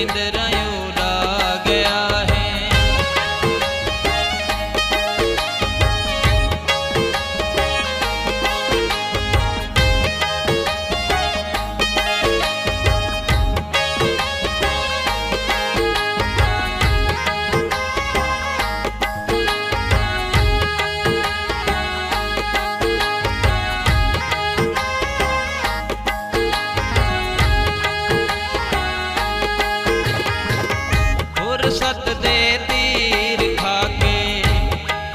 निंदरायों ला गया है। फुरसत दे तीर खाके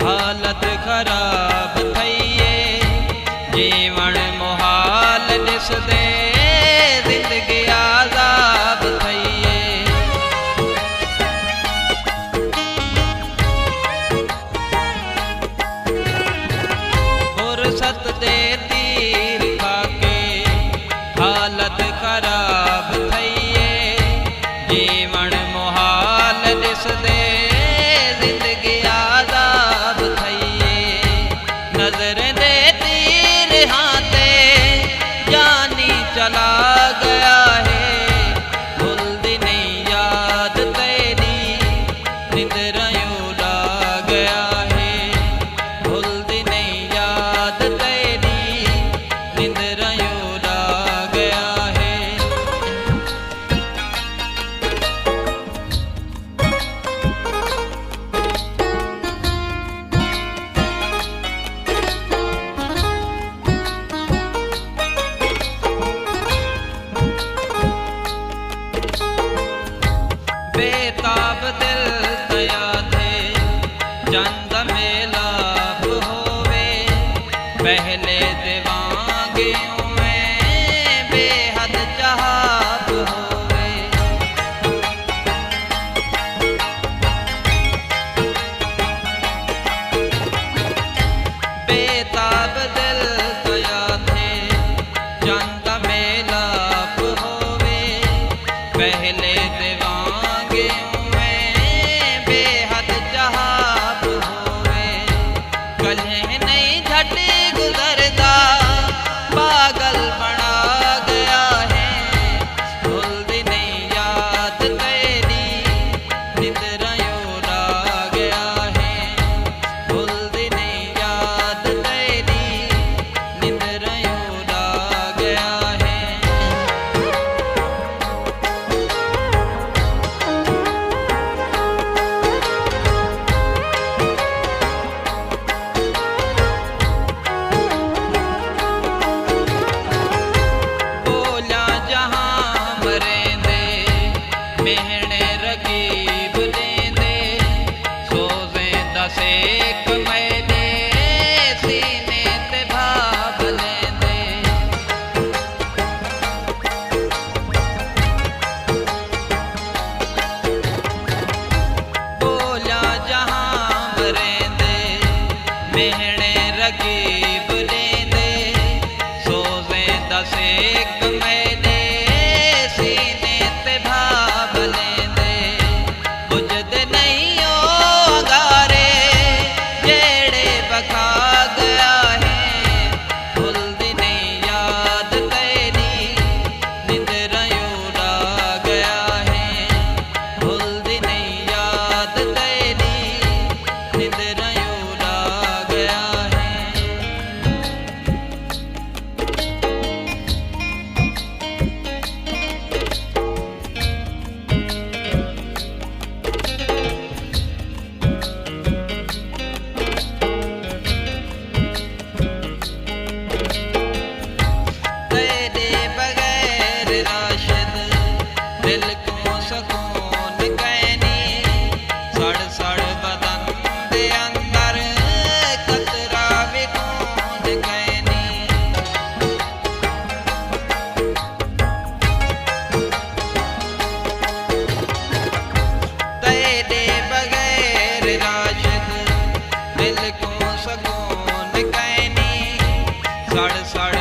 हालत खराब थईए, जीवन मुहाल जिस दे जिंदगी आजाब थईए। फुरसत दे तीर खाके हालत खराब थईए, जीवन मुहाल जिस दे जिंदगी आजाब थईए। नजर दे तीर हाथे जानी चला गया है, भूलदी नहीं याद तेरी निंदरायों ला गया है। भूलदी नहीं याद तेरी निंदरायों ला गया है। बेताब दिल तया थे चंद मेलाप होवे, पहले दिवांगे में बेहद चाहत होवे। बेताब दिल तया थे चंद मेलाप होवे, पहले दिवांगे में बेहद चाहत होवे। कल्हे नहीं झट गुजरदा पागल बना गया है, भूलदी नहीं याद तेरी निंदरायों ला गया है। भूलदी नहीं याद तेरी निंदरायों ला गया है। बोला जहां मरेंदे मेहने रकीब लेंदे, सोजे दसेक मैंने सीने ते भाव लेंदे। बोला जहां मरेंदे मेहने रकीब लेंदे, सोजे दसेक मैंने सीने ते भाव लेंदे। बुझद नहीं ओ अंगारे जेड़े बखा गया है, भूलदी नहीं याद तेरी निंदरायों ला गया है। भूलदी नहीं याद तेरी निंदरायों ला गया है। तेरे बगैर राशिद दिल को सकून कैनी, सड़ सड़ बदन दे अंदर कतरा भी खून कैनी। तेरे बगैर राशिद दिल को सकून कैनी, सड़ सड़